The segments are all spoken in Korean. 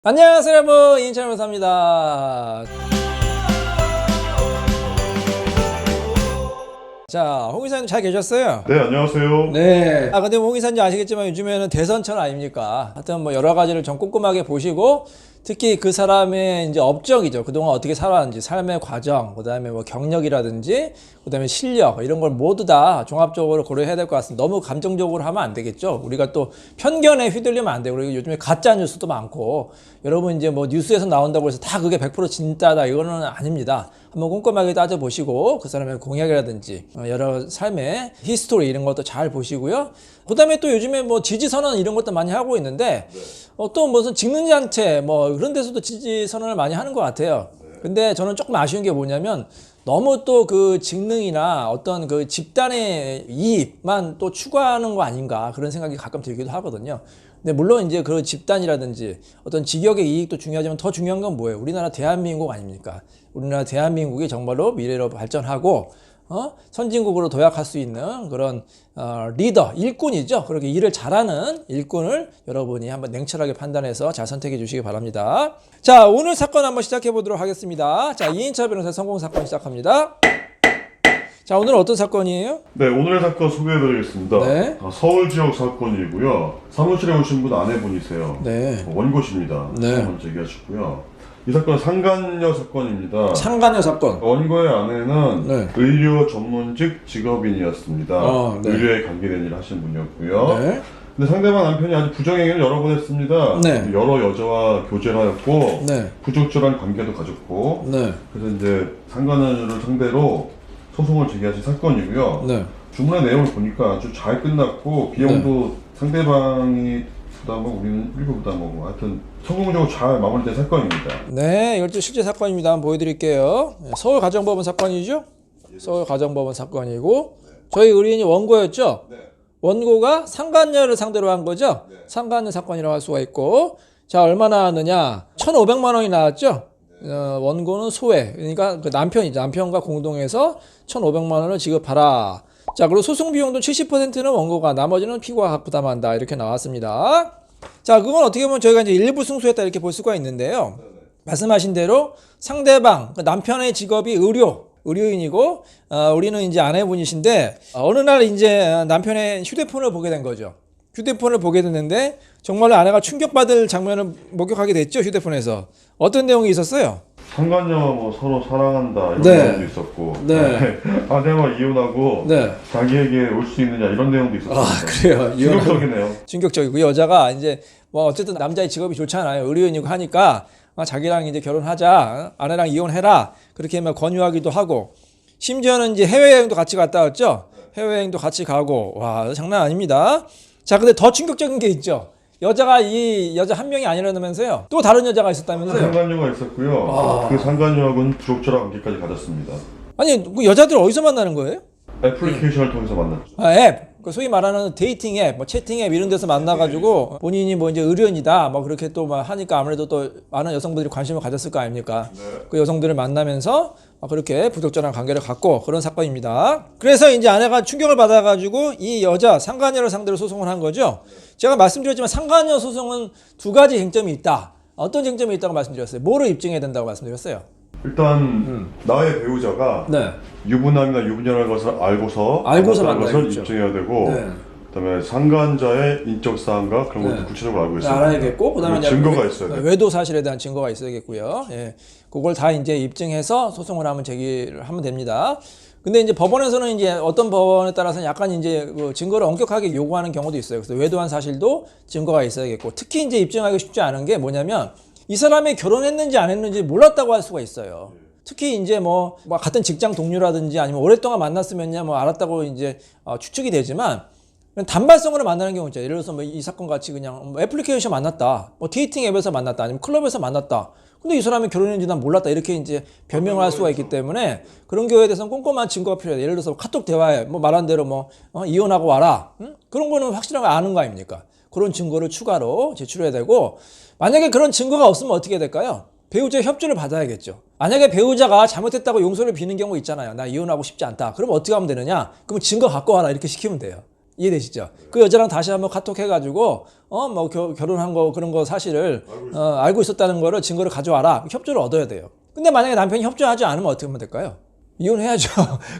안녕하세요 여러분, 이인철변호사입니다. 자, 홍 이사님 잘 계셨어요? 네, 안녕하세요. 네. 근데 홍 이사님 아시겠지만 요즘에는 대선철 아닙니까? 하여튼 뭐 여러 가지를 좀 꼼꼼하게 보시고, 특히 그 사람의 이제 업적이죠. 그동안 어떻게 살아왔는지, 삶의 과정, 그 다음에 뭐 경력이라든지, 그 다음에 실력, 이런 걸 모두 다 종합적으로 고려해야 될 것 같습니다. 너무 감정적으로 하면 안 되겠죠. 우리가 또 편견에 휘둘리면 안 되고, 그리고 요즘에 가짜 뉴스도 많고, 여러분 이제 뭐 뉴스에서 나온다고 해서 다 그게 100% 진짜다, 이거는 아닙니다. 한번 꼼꼼하게 따져보시고, 그 사람의 공약이라든지, 여러 삶의 히스토리 이런 것도 잘 보시고요. 그 다음에 또 요즘에 뭐 지지선언 이런 것도 많이 하고 있는데, 또 무슨 직능잔치 뭐 그런 데서도 지지선언을 많이 하는 것 같아요. 근데 저는 조금 아쉬운 게 뭐냐면, 너무 또 그 직능이나 어떤 그 집단의 이익만 또 추구하는 거 아닌가, 그런 생각이 가끔 들기도 하거든요. 근데 물론 이제 그 집단이라든지 어떤 직역의 이익도 중요하지만 더 중요한 건 뭐예요? 우리나라 대한민국 아닙니까? 우리나라 대한민국이 정말로 미래로 발전하고 선진국으로 도약할 수 있는 그런 리더, 일꾼이죠. 그렇게 일을 잘하는 일꾼을 여러분이 한번 냉철하게 판단해서 잘 선택해 주시기 바랍니다. 자, 오늘 사건 한번 시작해 보도록 하겠습니다. 자, 이인철 변호사의 성공 사건 시작합니다. 자, 오늘은 어떤 사건이에요? 네, 오늘의 사건 소개해드리겠습니다. 네. 서울 지역 사건이고요. 사무실에 오신 분 아내분이세요. 네. 원고십니다. 네. 사건 제기하셨고요. 이 사건은 상간녀 사건입니다. 상간녀 사건. 원고의 아내는 네. 의료 전문직 직업인이었습니다. 네. 의료에 관계된 일을 하신 분이었고요. 네. 근데 상대방 남편이 아주 부정행위를 여러 번 했습니다. 네. 여러 여자와 교제를 하였고 네. 부적절한 관계도 가졌고 네. 그래서 이제 상간녀를 상대로 소송을 제기하신 사건이고요. 네. 주문의 내용을 보니까 아주 잘 끝났고 비용도 상대방이 부담하고 우리는 일부 부담하고 하여튼 성공적으로 잘 마무리된 사건입니다. 네, 이것도 실제 사건입니다. 한번 보여드릴게요. 서울 가정법원 사건이죠? 서울 가정법원 사건이고, 저희 의뢰인이 원고였죠? 네. 원고가 상간녀를 상대로 한 거죠? 네. 상간녀 사건이라고 할 수가 있고, 자, 얼마 나왔느냐? 1,500만 원이 나왔죠? 원고는 소외, 그러니까 그 남편이죠. 남편과 공동해서 1,500만 원을 지급하라. 자, 그리고 소송 비용도 70%는 원고가, 나머지는 피고가 부담한다. 이렇게 나왔습니다. 자, 그건 어떻게 보면 저희가 이제 일부 승소했다 이렇게 볼 수가 있는데요. 말씀하신 대로 상대방, 남편의 직업이 의료인이고, 우리는 이제 아내분이신데, 어느 날 이제 남편의 휴대폰을 보게 된 거죠. 휴대폰을 보게 됐는데, 정말로 아내가 충격받을 장면을 목격하게 됐죠, 휴대폰에서. 어떤 내용이 있었어요? 상간녀 뭐 서로 사랑한다 이런 네. 내용도 있었고 네. 아내와 이혼하고 네. 자기에게 올 수 있느냐 이런 내용도 있었습니다. 그래요. 충격적이네요. 충격적이고, 여자가 이제 뭐 어쨌든 남자의 직업이 좋잖아요. 의료인이고 하니까 자기랑 이제 결혼하자, 아내랑 이혼해라, 그렇게 막 권유하기도 하고, 심지어는 이제 해외여행도 같이 갔다 왔죠. 해외여행도 같이 가고, 와, 장난 아닙니다. 자, 근데 더 충격적인 게 있죠. 여자가 이 여자 한 명이 아니라면서요. 또 다른 여자가 있었다면서요. 상간녀가 있었고요. 그 상간녀하고는 부적절한 관계까지 가졌습니다. 아니, 그 여자들 어디서 만나는 거예요? 애플리케이션을 통해서 만났죠. 앱. 그 소위 말하는 데이팅 앱, 뭐 채팅 앱 이런 데서 만나가지고 본인이 뭐 이제 의료인이다, 뭐 그렇게 또 막 하니까 아무래도 또 많은 여성분들이 관심을 가졌을 거 아닙니까? 네. 그 여성들을 만나면서 그렇게 부적절한 관계를 갖고 그런 사건입니다. 그래서 이제 아내가 충격을 받아가지고 이 여자 상간녀를 상대로 소송을 한 거죠. 제가 말씀드렸지만 상간녀 소송은 두 가지 쟁점이 있다. 어떤 쟁점이 있다고 말씀드렸어요? 뭐를 입증해야 된다고 말씀드렸어요? 일단 나의 배우자가 네. 유부남이나 유부녀라는 것을 알고서 만나는 것을 거죠. 입증해야 되고 네. 그다음에 상간자의 인적 사항과 그런 것도 네. 구체적으로 알고 있어야 알아야겠고, 그다음에 이제 증거가 있어야 돼. 외도 사실에 대한 증거가 있어야겠고요. 예, 그걸 다 이제 입증해서 소송을 하면 제기를 하면 됩니다. 근데 이제 법원에서는 이제 어떤 법원에 따라서는 약간 이제 그 증거를 엄격하게 요구하는 경우도 있어요. 그래서 외도한 사실도 증거가 있어야겠고, 특히 이제 입증하기 쉽지 않은 게 뭐냐면 이 사람이 결혼했는지 안 했는지 몰랐다고 할 수가 있어요. 특히 이제 뭐 같은 직장 동료라든지 아니면 오랫동안 만났으면야 뭐 알았다고 이제 추측이 되지만, 단발성으로 만나는 경우 있죠. 예를 들어서 뭐 이 사건 같이 그냥 뭐 애플리케이션 만났다, 뭐 데이팅 앱에서 만났다, 아니면 클럽에서 만났다. 근데 이 사람이 결혼했는지 난 몰랐다, 이렇게 이제 변명을 할 수가 있기 때문에 그런 경우에 대해서는 꼼꼼한 증거가 필요해요. 예를 들어서 카톡 대화에 뭐 말한 대로 뭐 이혼하고 와라, 그런 거는 확실하게 아는 거 아닙니까? 그런 증거를 추가로 제출해야 되고, 만약에 그런 증거가 없으면 어떻게 해야 될까요? 배우자의 협조를 받아야겠죠. 만약에 배우자가 잘못했다고 용서를 비는 경우 있잖아요. 나 이혼하고 싶지 않다. 그럼 어떻게 하면 되느냐? 그럼 증거 갖고 와라, 이렇게 시키면 돼요. 이해되시죠? 그 여자랑 다시 한번 카톡 해가지고 뭐 결혼한 거 그런 거 사실을 알고 있었다는 거를 증거를 가져와라. 협조를 얻어야 돼요. 근데 만약에 남편이 협조하지 않으면 어떻게 하면 될까요? 이혼해야죠.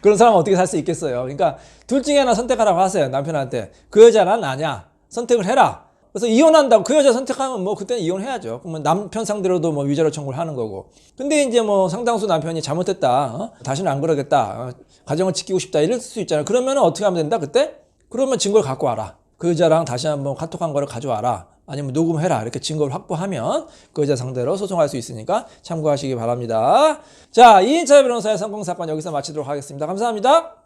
그런 사람은 어떻게 살 수 있겠어요? 그러니까 둘 중에 하나 선택하라고 하세요. 남편한테. 그 여자는 나냐? 선택을 해라. 그래서 이혼한다고 그 여자 선택하면 뭐 그때는 이혼해야죠. 그러면 남편 상대로도 뭐 위자료 청구를 하는 거고. 근데 이제 뭐 상당수 남편이 잘못했다. 다시는 안 그러겠다. 가정을 지키고 싶다. 이럴 수 있잖아요. 그러면 어떻게 하면 된다? 그때? 그러면 증거를 갖고 와라. 그 여자랑 다시 한번 카톡한 거를 가져와라. 아니면 녹음해라. 이렇게 증거를 확보하면 그 여자 상대로 소송할 수 있으니까 참고하시기 바랍니다. 자, 이인철 변호사의 성공사건 여기서 마치도록 하겠습니다. 감사합니다.